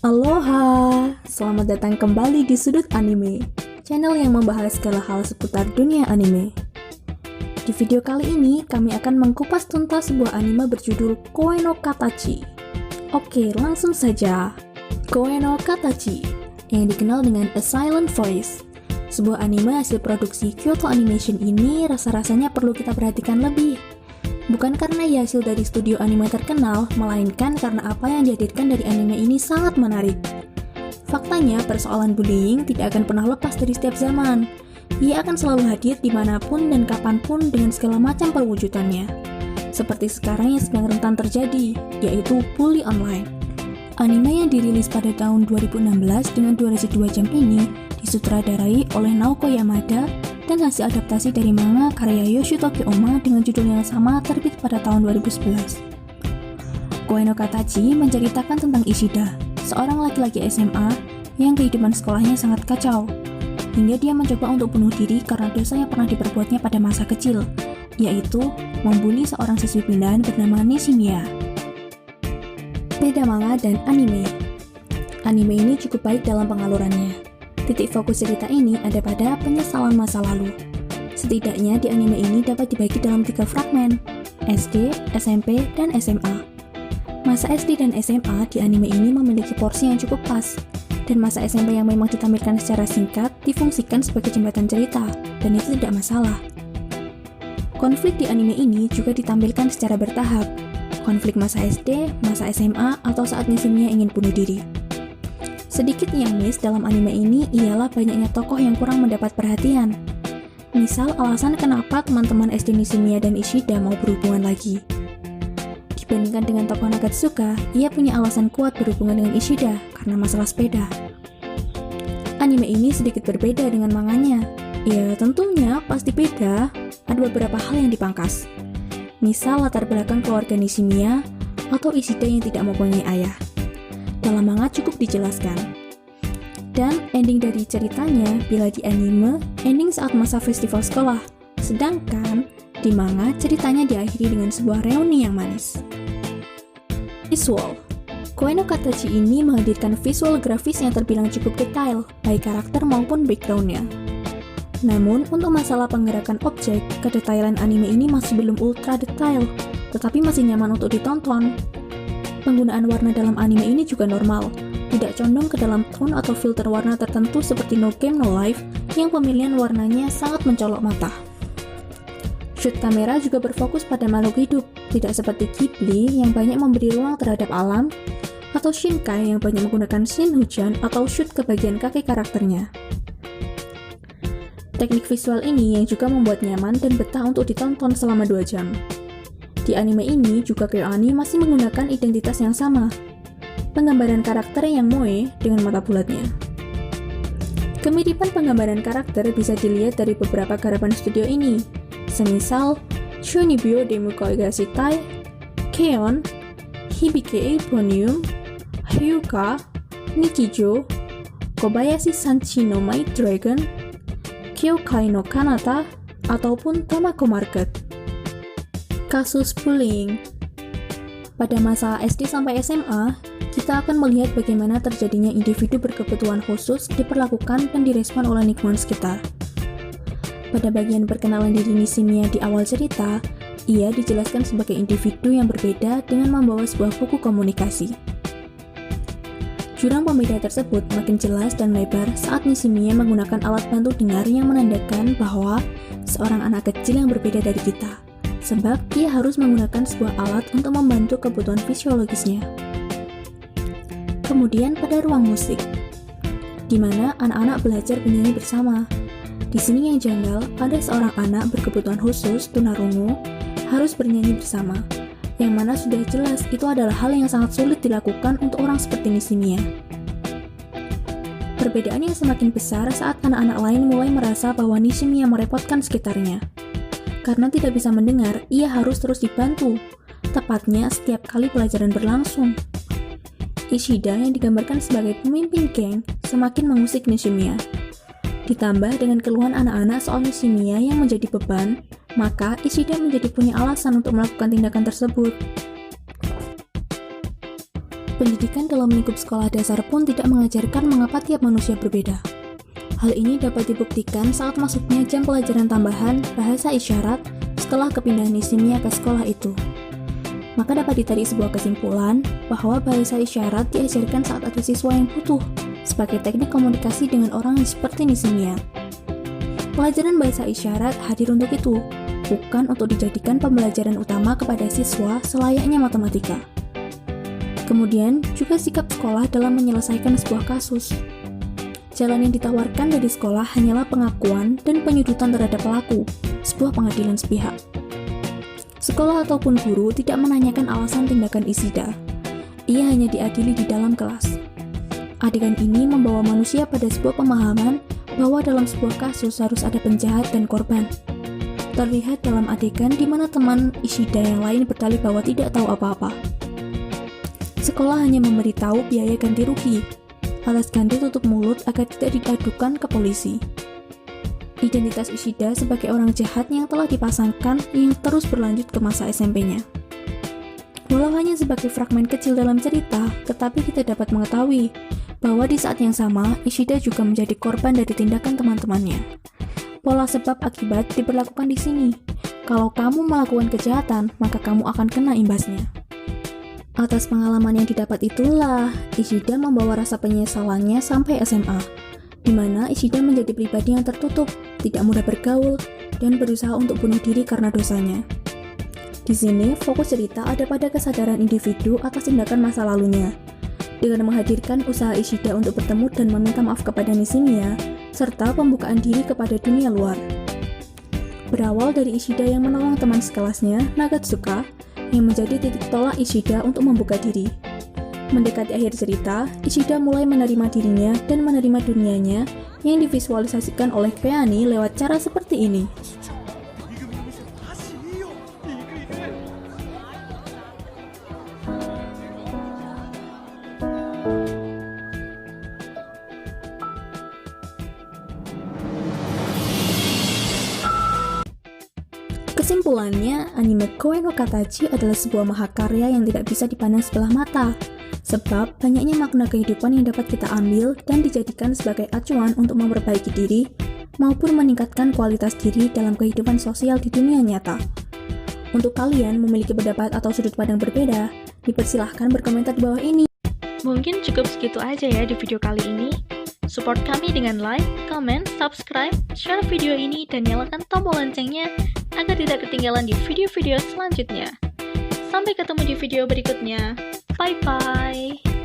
Aloha, selamat datang kembali di Sudut Anime, channel yang membahas segala hal seputar dunia anime. Di video kali ini, kami akan mengkupas tuntas sebuah anime berjudul Koe no Katachi. Oke, langsung saja. Koe no Katachi, yang dikenal dengan A Silent Voice. Sebuah anime hasil produksi Kyoto Animation ini rasa-rasanya perlu kita perhatikan lebih. Bukan karena ia hasil dari studio anime terkenal, melainkan karena apa yang dihadirkan dari anime ini sangat menarik. Faktanya, persoalan bullying tidak akan pernah lepas dari setiap zaman. Ia akan selalu hadir dimanapun dan kapanpun dengan segala macam perwujudannya. Seperti sekarang yang sedang rentan terjadi, yaitu bully online. Anime yang dirilis pada tahun 2016 dengan durasi 2 jam ini disutradarai oleh Naoko Yamada dan hasil adaptasi dari manga karya Yoshitoki Oma dengan judul yang sama terbit pada tahun 2011. Koe no Katachi menceritakan tentang Ishida, seorang laki-laki SMA yang kehidupan sekolahnya sangat kacau, hingga dia mencoba untuk bunuh diri karena dosa yang pernah diperbuatnya pada masa kecil, yaitu membuli seorang siswi pindahan bernama Nishimiya. Beda manga dan anime. Anime ini cukup baik dalam pengalurannya. Titik fokus cerita ini ada pada penyesalan masa lalu. Setidaknya di anime ini dapat dibagi dalam 3 fragmen, SD, SMP, dan SMA. Masa SD dan SMA di anime ini memiliki porsi yang cukup pas, dan masa SMP yang memang ditampilkan secara singkat difungsikan sebagai jembatan cerita, dan itu tidak masalah. Konflik di anime ini juga ditampilkan secara bertahap, konflik masa SD, masa SMA, atau saat Nishimiya ingin bunuh diri. Sedikit yang miss dalam anime ini ialah banyaknya tokoh yang kurang mendapat perhatian. Misal alasan kenapa teman-teman SD Nishimiya dan Ishida mau berhubungan lagi. Dibandingkan dengan tokoh Nagatsuka, ia punya alasan kuat berhubungan dengan Ishida karena masalah sepeda. Anime ini sedikit berbeda dengan manganya. Ya tentunya pasti beda, ada beberapa hal yang dipangkas. Misal latar belakang keluarga Nishimiya atau Ishida yang tidak mempunyai ayah. Dalam manga cukup dijelaskan. Dan ending dari ceritanya bila di anime, ending saat masa festival sekolah. Sedangkan di manga ceritanya diakhiri dengan sebuah reuni yang manis. Visual. Koe no Katachi ini menghadirkan visual grafis yang terbilang cukup detail, baik karakter maupun background-nya. Namun, untuk masalah penggerakan objek, kedetailan anime ini masih belum ultra detail, tetapi masih nyaman untuk ditonton. Penggunaan warna dalam anime ini juga normal, tidak condong ke dalam tone atau filter warna tertentu seperti No Game No Life yang pemilihan warnanya sangat mencolok mata. Shoot kamera juga berfokus pada makhluk hidup, tidak seperti Ghibli yang banyak memberi ruang terhadap alam, atau Shinkai yang banyak menggunakan scene hujan atau shoot ke bagian kaki karakternya. Teknik visual ini yang juga membuat nyaman dan betah untuk ditonton selama 2 jam. Di anime ini juga KyoAni masih menggunakan identitas yang sama, penggambaran karakter yang moe dengan mata bulatnya. Kemiripan penggambaran karakter bisa dilihat dari beberapa garapan studio ini, semisal Shunibyo Demukai Gashitai, Keon, Hibike Eibonium, Hyuka, Nikijo, Kobayashi Sanchi no Might Dragon, Kyokai no Kanata, ataupun Tamako Market. Kasus bullying. Pada masa SD sampai SMA, kita akan melihat bagaimana terjadinya individu berkebutuhan khusus diperlakukan dan direspon oleh lingkungan sekitar. Pada bagian perkenalan diri Nishimiya di awal cerita, ia dijelaskan sebagai individu yang berbeda dengan membawa sebuah buku komunikasi. Jurang pembeda tersebut makin jelas dan lebar saat Nishimiya menggunakan alat bantu dengar yang menandakan bahwa seorang anak kecil yang berbeda dari kita. Sebab ia harus menggunakan sebuah alat untuk membantu kebutuhan fisiologisnya. Kemudian pada ruang musik, di mana anak-anak belajar bernyanyi bersama. Di sini yang janggal, ada seorang anak berkebutuhan khusus, tunarungu, harus bernyanyi bersama. Yang mana sudah jelas itu adalah hal yang sangat sulit dilakukan untuk orang seperti Nishimiya. Perbedaan yang semakin besar saat anak-anak lain mulai merasa bahwa Nishimiya merepotkan sekitarnya. Karena tidak bisa mendengar, ia harus terus dibantu, tepatnya setiap kali pelajaran berlangsung. Ishida yang digambarkan sebagai pemimpin geng semakin mengusik Nishimiya. Ditambah dengan keluhan anak-anak soal Nishimiya yang menjadi beban, maka Ishida menjadi punya alasan untuk melakukan tindakan tersebut. Pendidikan dalam lingkup sekolah dasar pun tidak mengajarkan mengapa tiap manusia berbeda. Hal ini dapat dibuktikan saat masuknya jam pelajaran tambahan bahasa isyarat setelah kepindahan Nizimiyah ke sekolah itu. Maka dapat ditarik sebuah kesimpulan bahwa bahasa isyarat diajarkan saat ada siswa yang butuh sebagai teknik komunikasi dengan orang yang seperti Nizimiyah. Pelajaran bahasa isyarat hadir untuk itu, bukan untuk dijadikan pembelajaran utama kepada siswa selayaknya matematika. Kemudian, juga sikap sekolah dalam menyelesaikan sebuah kasus. Jalan yang ditawarkan dari sekolah hanyalah pengakuan dan penyudutan terhadap pelaku, sebuah pengadilan sepihak. Sekolah ataupun guru tidak menanyakan alasan tindakan Ishida. Ia hanya diadili di dalam kelas. Adegan ini membawa manusia pada sebuah pemahaman bahwa dalam sebuah kasus harus ada penjahat dan korban. Terlihat dalam adegan di mana teman Ishida yang lain berdalih bahwa tidak tahu apa-apa. Sekolah hanya memberitahu biaya ganti rugi, alas ganti tutup mulut agar tidak diadukan ke polisi. Identitas Ishida sebagai orang jahat yang telah dipasangkan yang terus berlanjut ke masa SMP-nya. Walau hanya sebagai fragmen kecil dalam cerita, tetapi kita dapat mengetahui bahwa di saat yang sama, Ishida juga menjadi korban dari tindakan teman-temannya. Pola sebab akibat diberlakukan di sini. Kalau kamu melakukan kejahatan, maka kamu akan kena imbasnya. Atas pengalaman yang didapat itulah, Ishida membawa rasa penyesalannya sampai SMA, di mana Ishida menjadi pribadi yang tertutup, tidak mudah bergaul, dan berusaha untuk bunuh diri karena dosanya. Di sini, fokus cerita ada pada kesadaran individu atas tindakan masa lalunya, dengan menghadirkan usaha Ishida untuk bertemu dan meminta maaf kepada Nizimiyah, serta pembukaan diri kepada dunia luar. Berawal dari Ishida yang menolong teman sekelasnya, Nagatsuka, yang menjadi titik tolak Ishida untuk membuka diri. Mendekati akhir cerita, Ishida mulai menerima dirinya dan menerima dunianya yang divisualisasikan oleh Keani lewat cara seperti ini. Kesimpulannya, anime Koe no Katachi adalah sebuah mahakarya yang tidak bisa dipandang sebelah mata, sebab banyaknya makna kehidupan yang dapat kita ambil dan dijadikan sebagai acuan untuk memperbaiki diri maupun meningkatkan kualitas diri dalam kehidupan sosial di dunia nyata. Untuk kalian memiliki pendapat atau sudut pandang berbeda, dipersilahkan berkomentar di bawah ini. Mungkin cukup segitu aja ya di video kali ini. Support kami dengan like, comment, subscribe, share video ini, dan nyalakan tombol loncengnya agar tidak ketinggalan di video-video selanjutnya. Sampai ketemu di video berikutnya. Bye-bye!